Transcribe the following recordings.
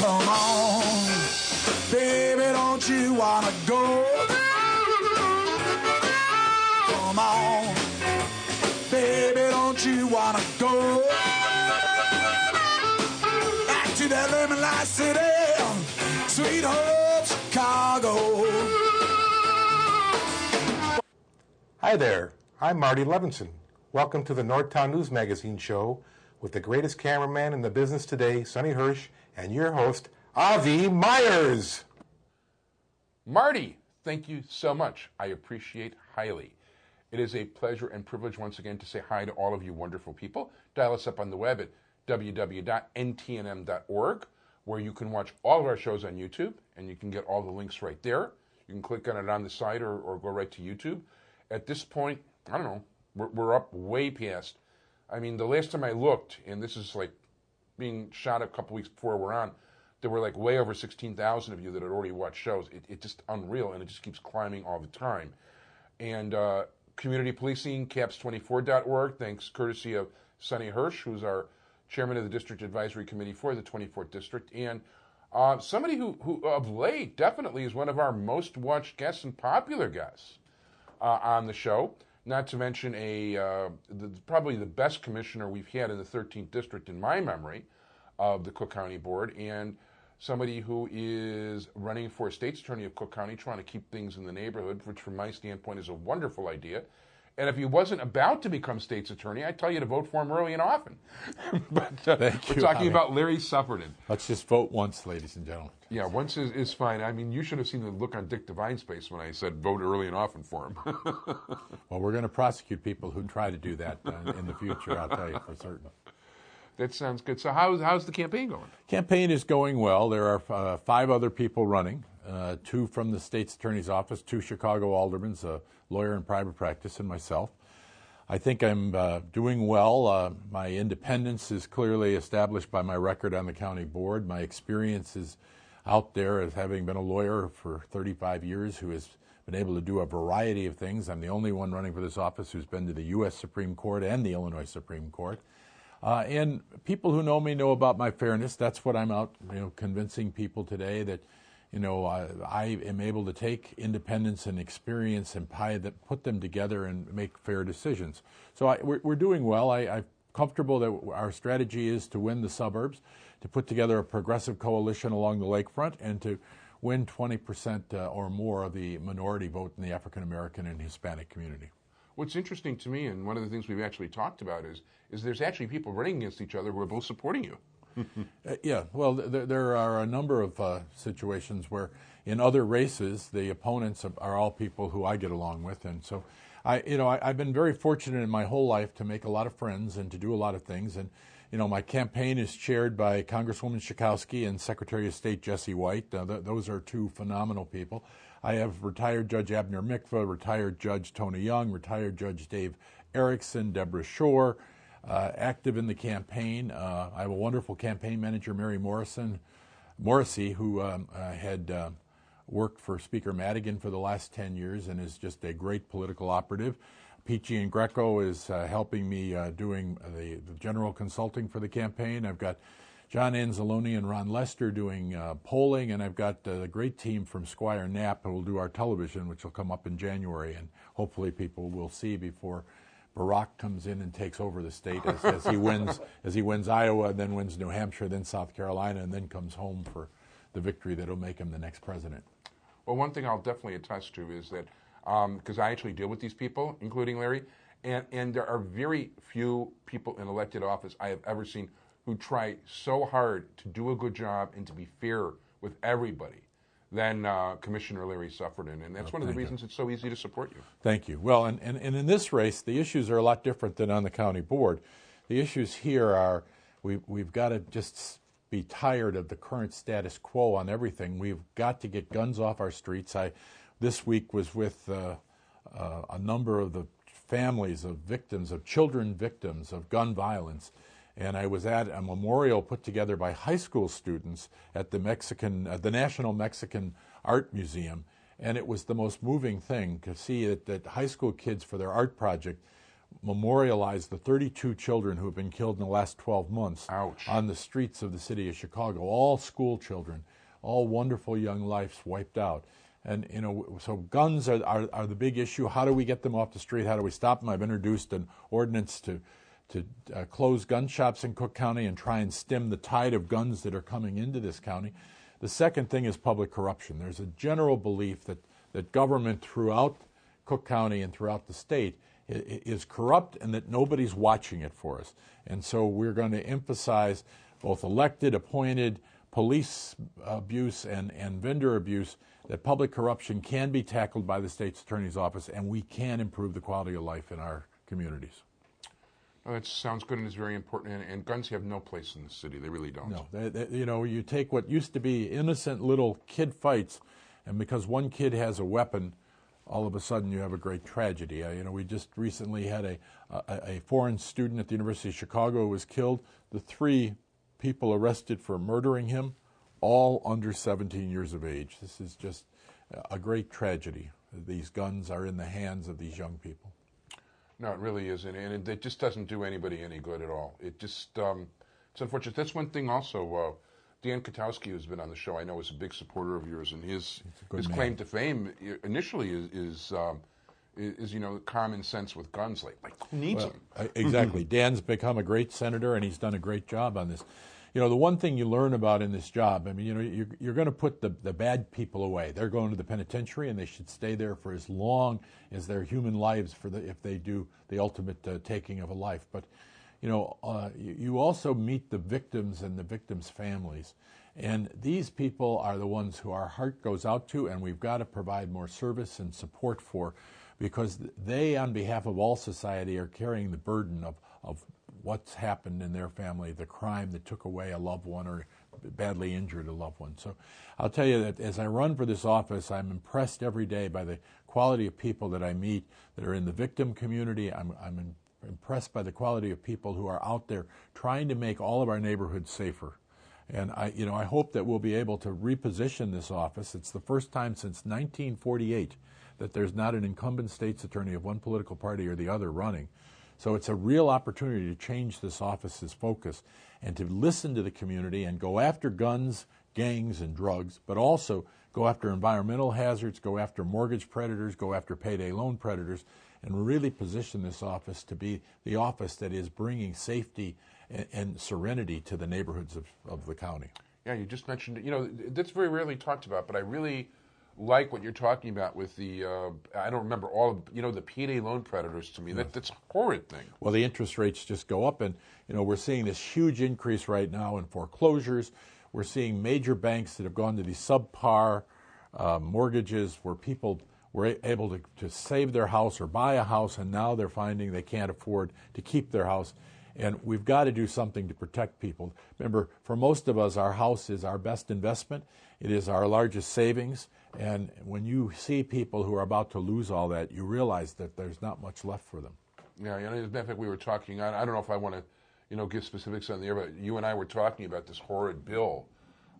Come on, baby, don't you wanna go? Come on, baby, don't you wanna go? Back to that lemon light city, sweet home Chicago. Hi there, I'm Marty Levinson. Welcome to the Northtown News Magazine show with the greatest cameraman in the business today, Sonny Hirsch, and your host, Avi Meyers. Marty, thank you so much. I appreciate highly. It is a pleasure and privilege once again to say hi to all of you wonderful people. Dial us up on the web at www.ntnm.org, where you can watch all of our shows on YouTube, and you can get all the links right there. You can click on it on the site or go right to YouTube. At this point, I don't know, we're up way past. I mean, the last time I looked, and this is like being shot a couple weeks before we're on, there were like way over 16,000 of you that had already watched shows. It's just unreal, and it just keeps climbing all the time. And community policing, caps24.org, thanks courtesy of Sonny Hirsch, who's our chairman of the District Advisory Committee for the 24th District, and somebody who of late definitely is one of our most watched guests and popular guests on the show. Not to mention probably the best commissioner we've had in the 13th District in my memory of the Cook County Board, and somebody who is running for State's Attorney of Cook County, trying to keep things in the neighborhood, which from my standpoint is a wonderful idea. And if he wasn't about to become State's Attorney, I'd tell you to vote for him early and often. But we're talking about Larry Suffredin. Let's just vote once, ladies and gentlemen. Yeah, once is fine. I mean, you should have seen the look on Dick Devine's face when I said vote early and often for him. Well, we're going to prosecute people who try to do that in the future, I'll tell you for certain. That sounds good. So how's the campaign going? Campaign is going well. There are 5 other people running, 2 from the State's Attorney's Office, 2 Chicago aldermen, a lawyer in private practice, and myself. I think I'm doing well. My independence is clearly established by my record on the county board. My experience is out there as having been a lawyer for 35 years who has been able to do a variety of things. I'm the only one running for this office who's been to the U.S. Supreme Court and the Illinois Supreme Court. And people who know me know about my fairness. That's what I'm out, convincing people today that, I am able to take independence and experience and put them together and make fair decisions. So we're doing well. I'm comfortable that our strategy is to win the suburbs, to put together a progressive coalition along the lakefront, and to win 20% or more of the minority vote in the African American and Hispanic community. What's interesting to me, and one of the things we've actually talked about, is there's actually people running against each other who are both supporting you. Yeah, well, there are a number of situations where in other races, the opponents are all people who I get along with. And so, I've been very fortunate in my whole life to make a lot of friends and to do a lot of things. And, my campaign is chaired by Congresswoman Kotowski and Secretary of State Jesse White. Those are 2 phenomenal people. I have retired Judge Abner Mikva, retired Judge Tony Young, retired Judge Dave Erickson, Deborah Shore, active in the campaign. I have a wonderful campaign manager, Mary Morrissey, who had worked for Speaker Madigan for the last 10 years and is just a great political operative. Peachy and Greco is helping me doing the general consulting for the campaign. I've got John Anzalone and Ron Lester doing polling, and I've got a great team from Squire Knapp who will do our television, which will come up in January, and hopefully people will see before Barack comes in and takes over the state as he wins Iowa, then wins New Hampshire, then South Carolina, and then comes home for the victory that will make him the next president. Well, one thing I'll definitely attest to is that, because I actually deal with these people, including Larry, and there are very few people in elected office I have ever seen who try so hard to do a good job and to be fair with everybody than Commissioner Larry Suffredin. And that's one of the reasons it's so easy to support you. Thank you. Well, and in this race, the issues are a lot different than on the county board. The issues here are we've got to just be tired of the current status quo on everything. We've got to get guns off our streets. This week was with a number of the families of victims, of children victims of gun violence. And I was at a memorial put together by high school students at the National Mexican Art Museum. And it was the most moving thing to see that high school kids, for their art project, memorialize the 32 children who have been killed in the last 12 months Ouch. on the streets of the city of Chicago. All school children, all wonderful young lives wiped out. And, you know, so guns are the big issue. How do we get them off the street? How do we stop them? I've introduced an ordinance to close gun shops in Cook County and try and stem the tide of guns that are coming into this county. The second thing is public corruption. There's a general belief that government throughout Cook County and throughout the state is corrupt and that nobody's watching it for us. And so we're going to emphasize both elected, appointed, police abuse and vendor abuse, that public corruption can be tackled by the state's attorney's office, and we can improve the quality of life in our communities. Oh, that sounds good and is very important. And guns have no place in the city. They really don't. No, you know, you take what used to be innocent little kid fights, and because one kid has a weapon, all of a sudden you have a great tragedy. You know, we just recently had a foreign student at the University of Chicago who was killed. The 3 people arrested for murdering him, all under 17 years of age. This is just a great tragedy. These guns are in the hands of these young people. No, it really isn't, and it just doesn't do anybody any good at all. It just, it's unfortunate. That's one thing also, Dan Kotowski, who's been on the show, I know is a big supporter of yours, and his claim to fame initially is you know, common sense with guns. Like who needs them? Exactly. Dan's become a great senator, and he's done a great job on this. You know, the one thing you learn about in this job, I mean, you know, you're going to put the bad people away. They're going to the penitentiary, and they should stay there for as long as their human lives if they do the ultimate taking of a life. But, you know, you also meet the victims and the victims' families. And these people are the ones who our heart goes out to, and we've got to provide more service and support for, because they, on behalf of all society, are carrying the burden of what's happened in their family, the crime that took away a loved one or badly injured a loved one. So I'll tell you that as I run for this office, I'm impressed every day by the quality of people that I meet that are in the victim community. I'm impressed by the quality of people who are out there trying to make all of our neighborhoods safer. And I hope that we'll be able to reposition this office. It's the first time since 1948 that there's not an incumbent state's attorney of one political party or the other running. So it's a real opportunity to change this office's focus and to listen to the community and go after guns, gangs, and drugs, but also go after environmental hazards, go after mortgage predators, go after payday loan predators, and really position this office to be the office that is bringing safety and serenity to the neighborhoods of the county. Yeah, you just mentioned it. You know, that's very rarely talked about, but I really like what you're talking about with the, I don't remember all of, you know, the payday loan predators to me. Yes. That's a horrid thing. Well, the interest rates just go up, and, you know, we're seeing this huge increase right now in foreclosures. We're seeing major banks that have gone to these subpar mortgages where people were able to save their house or buy a house, and now they're finding they can't afford to keep their house. And we've got to do something to protect people. Remember, for most of us, our house is our best investment. It is our largest savings. And when you see people who are about to lose all that, you realize that there's not much left for them. Yeah, as a matter of fact, we were talking, I don't know if I want to, you know, give specifics on the air, but you and I were talking about this horrid bill,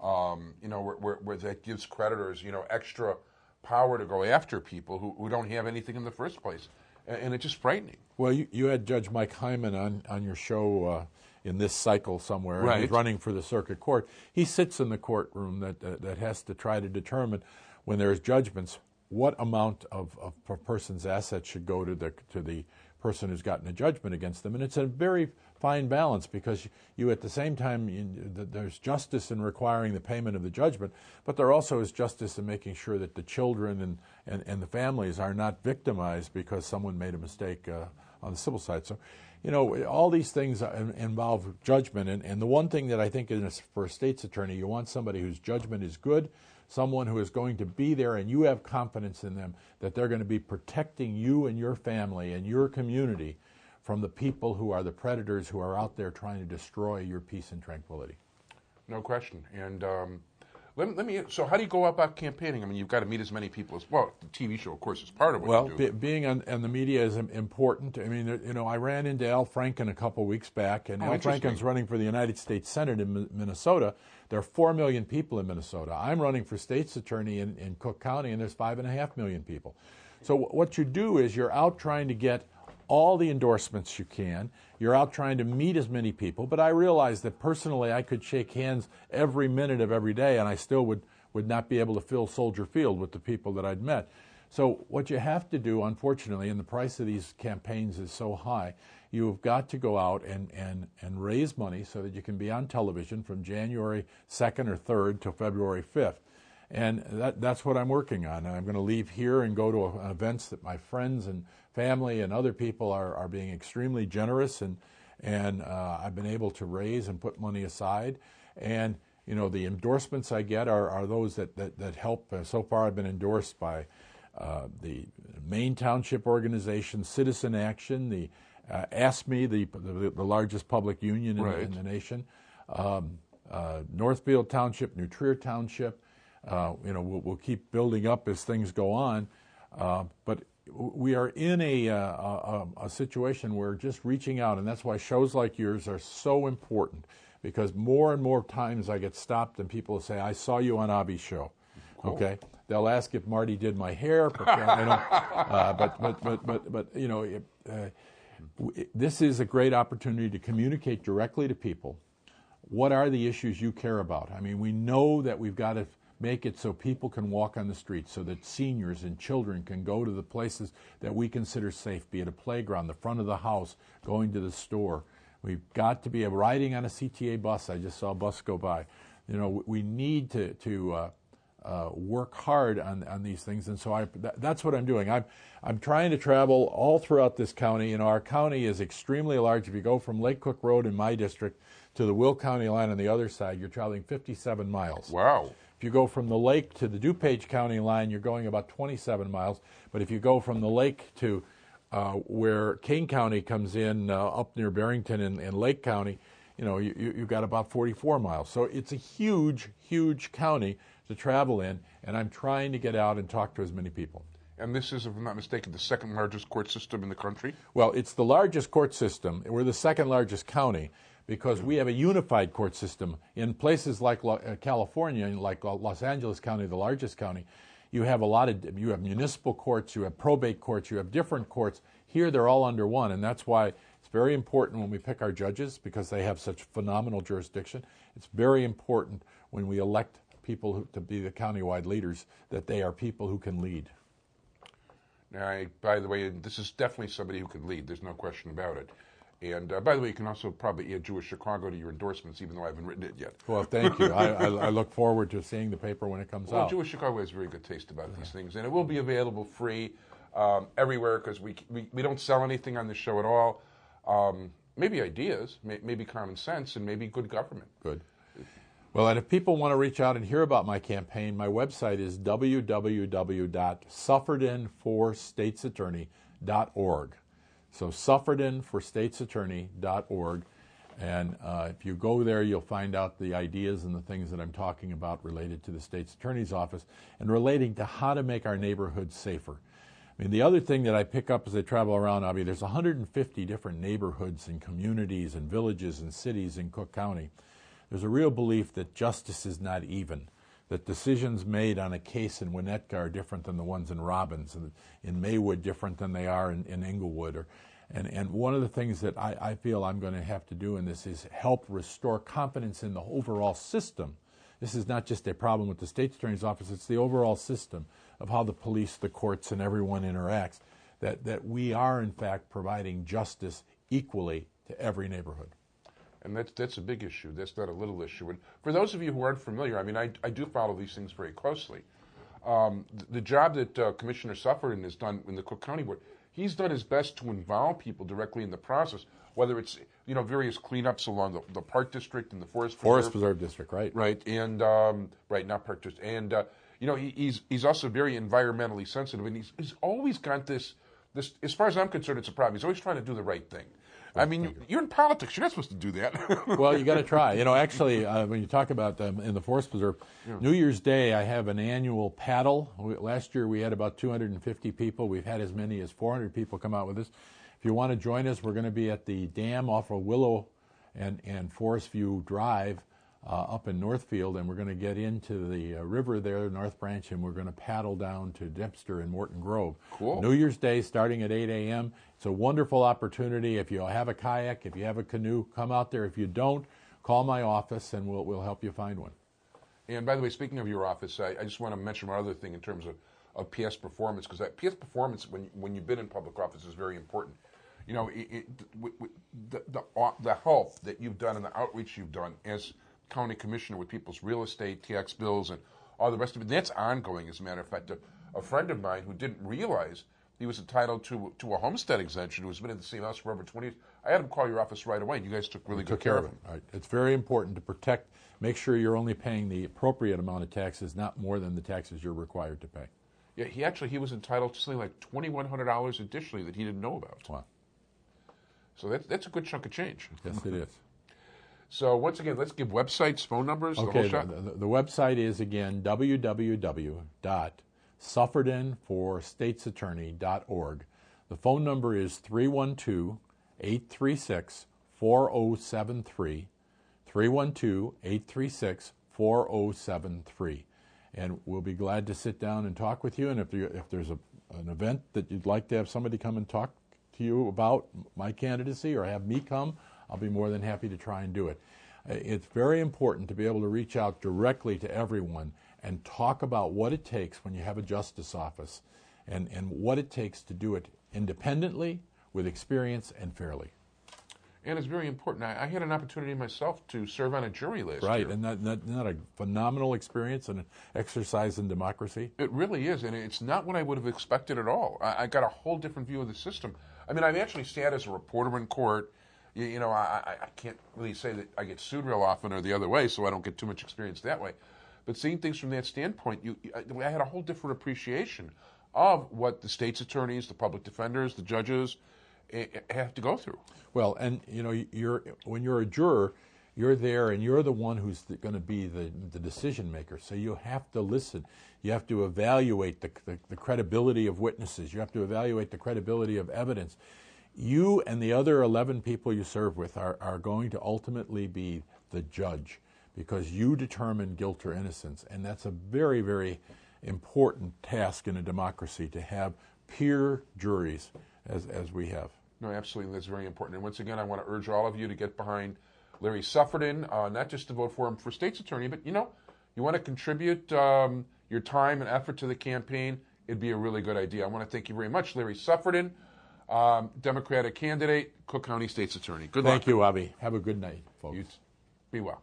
you know, where that gives creditors, you know, extra power to go after people who don't have anything in the first place. And it's just frightening. Well, you had Judge Mike Hyman on your show in this cycle somewhere. Right. He's running for the circuit court. He sits in the courtroom that has to try to determine, when there's judgments, what amount of a person's assets should go to the person who's gotten a judgment against them. And it's a very fine balance, because you at the same time, there's justice in requiring the payment of the judgment, but there also is justice in making sure that the children and the families are not victimized because someone made a mistake on the civil side. So, you know, all these things involve judgment. And the one thing that I think is, for a state's attorney, you want somebody whose judgment is good, someone who is going to be there and you have confidence in them that they're going to be protecting you and your family and your community from the people who are the predators who are out there trying to destroy your peace and tranquility. No question. And let me. So, how do you go about campaigning? I mean, you've got to meet as many people as well. The TV show, of course, is part of what you do. Well, being on the media is important. I mean, you know, I ran into Al Franken a couple weeks back, and Al Franken's running for the United States Senate in Minnesota. There are 4 million people in Minnesota. I'm running for state's attorney in Cook County, and there's 5.5 million people. So what you do is you're out trying to get all the endorsements you can. You're out trying to meet as many people. But I realize that personally I could shake hands every minute of every day, and I still would not be able to fill Soldier Field with the people that I'd met. So what you have to do, unfortunately, and the price of these campaigns is so high, you've got to go out and raise money so that you can be on television from January 2nd or 3rd to February 5th. And that's what I'm working on. And I'm going to leave here and go to events that my friends and family and other people are being extremely generous, and I've been able to raise and put money aside. And you know, the endorsements I get are those that help. So far I've been endorsed by the Maine Township Organization, Citizen Action, the ASME, the largest public union in the nation, Northfield Township, New Trier Township. You know, we'll keep building up as things go on, but we are in a situation where just reaching out, and that's why shows like yours are so important, because more and more times I get stopped and people say, "I saw you on Avi's show." Cool. Okay, they'll ask if Marty did my hair, but you know, this is a great opportunity to communicate directly to people. What are the issues you care about? I mean, we know that we've got to make it so people can walk on the streets, so that seniors and children can go to the places that we consider safe, be it a playground, the front of the house, going to the store. We've got to be riding on a CTA bus. I just saw a bus go by. You know, we need to work hard on these things, and so that's what I'm doing. I'm trying to travel all throughout this county. You know, our county is extremely large. If you go from Lake Cook Road in my district to the Will County line on the other side, you're traveling 57 miles. Wow. If you go from the lake to the DuPage County line, you're going about 27 miles. But if you go from the lake to where Kane County comes in, up near Barrington and Lake County, you know, you've got about 44 miles. So it's a huge, huge county to travel in, and I'm trying to get out and talk to as many people. And this is, if I'm not mistaken, the second largest court system in the country? Well, it's the largest court system. We're the second largest county, because we have a unified court system. In places like California, like Los Angeles County, the largest county, you have you have municipal courts, you have probate courts, you have different courts. Here they're all under one, and that's why it's very important when we pick our judges, because they have such phenomenal jurisdiction. It's very important when we elect people to be the countywide leaders, that they are people who can lead. Now, by the way, this is definitely somebody who can lead. There's no question about it. And by the way, you can also probably add Jewish Chicago to your endorsements, even though I haven't written it yet. Well, thank you. I look forward to seeing the paper when it comes out. Jewish Chicago has very good taste about these things, and it will be available free everywhere, because we don't sell anything on the show at all. Maybe ideas, maybe common sense, and maybe good government. Good. Well, and if people want to reach out and hear about my campaign, my website is www.suffredinforstatesattorney.org. So suffredinforstatesattorney.org, and if you go there, you'll find out the ideas and the things that I'm talking about related to the state's attorney's office and relating to how to make our neighborhoods safer. I mean, the other thing that I pick up as I travel around, Avi, there's 150 different neighborhoods and communities and villages and cities in Cook County. There's a real belief that justice is not even, that decisions made on a case in Winnetka are different than the ones in Robbins, and in Maywood different than they are in Englewood. And one of the things that I feel I'm going to have to do in this is help restore confidence in the overall system. This is not just a problem with the state's attorney's office, it's the overall system of how the police, the courts, and everyone interacts, that we are in fact providing justice equally to every neighborhood. And that's a big issue. That's not a little issue. And for those of you who aren't familiar, I mean, I do follow these things very closely. The job that Commissioner Suffredin has done in the Cook County Board, he's done his best to involve people directly in the process, whether it's, you know, various cleanups along the Park District and the Forest Preserve District, right? Right, and not Park District, and you know, he's also very environmentally sensitive, and he's always got this. As far as I'm concerned, it's a problem. He's always trying to do the right thing. I mean, you're in politics. You're not supposed to do that. Well, you got to try. You know, actually, when you talk about in the Forest Preserve, New Year's Day, I have an annual paddle. Last year, we had about 250 people. We've had as many as 400 people come out with us. If you want to join us, we're going to be at the dam off of Willow and Forest View Drive up in Northfield, and we're going to get into the river there, North Branch, and we're going to paddle down to Dipster and Morton Grove. Cool. New Year's Day starting at 8 a.m. It's a wonderful opportunity. If you have a kayak, if you have a canoe, come out there. If you don't, call my office, and we'll help you find one. And by the way, speaking of your office, I just want to mention one other thing in terms of PS performance, because that PS performance, when you've been in public office, is very important. You know, the help that you've done and the outreach you've done as county commissioner with people's real estate, tax bills, and all the rest of it, that's ongoing. As a matter of fact, a friend of mine who didn't realize he was entitled to a homestead exemption, who's been in the same house for over 20 years, I had him call your office right away, and you guys took really good care of him. Right. It's very important to protect, make sure you're only paying the appropriate amount of taxes, not more than the taxes you're required to pay. Yeah, he was entitled to something like $2,100 additionally that he didn't know about. Wow. So that's a good chunk of change. Yes, it is. So once again, let's give websites, phone numbers, the whole shot. The website is, again, www.suffredinforstatesattorney.org. The phone number is 312-836-4073, 312-836-4073. And we'll be glad to sit down and talk with you. And if there's an event that you'd like to have somebody come and talk to you about my candidacy or have me come, I'll be more than happy to try and do it. It's very important to be able to reach out directly to everyone and talk about what it takes when you have a justice office and what it takes to do it independently, with experience, and fairly. And it's very important. I had an opportunity myself to serve on a jury last year. Right, and not a phenomenal experience and an exercise in democracy? It really is, and it's not what I would have expected at all. I got a whole different view of the system. I mean, I've actually sat as a reporter in court. You know, I can't really say that I get sued real often or the other way, so I don't get too much experience that way. But seeing things from that standpoint, I had a whole different appreciation of what the state's attorneys, the public defenders, the judges have to go through. Well, and you know, when you're a juror, you're there and you're the one who's going to be the decision maker. So you have to listen. You have to evaluate the credibility of witnesses. You have to evaluate the credibility of evidence. You and the other 11 people you serve with are going to ultimately be the judge, because you determine guilt or innocence. And that's a very, very important task in a democracy, to have peer juries as we have. No, absolutely. That's very important. And once again, I want to urge all of you to get behind Larry Suffredin, not just to vote for him for state's attorney, but, you know, you want to contribute your time and effort to the campaign, it'd be a really good idea. I want to thank you very much, Larry Suffredin, Democratic candidate, Cook County State's Attorney. Good luck. Thank you, Avi. Have a good night, folks. Be well.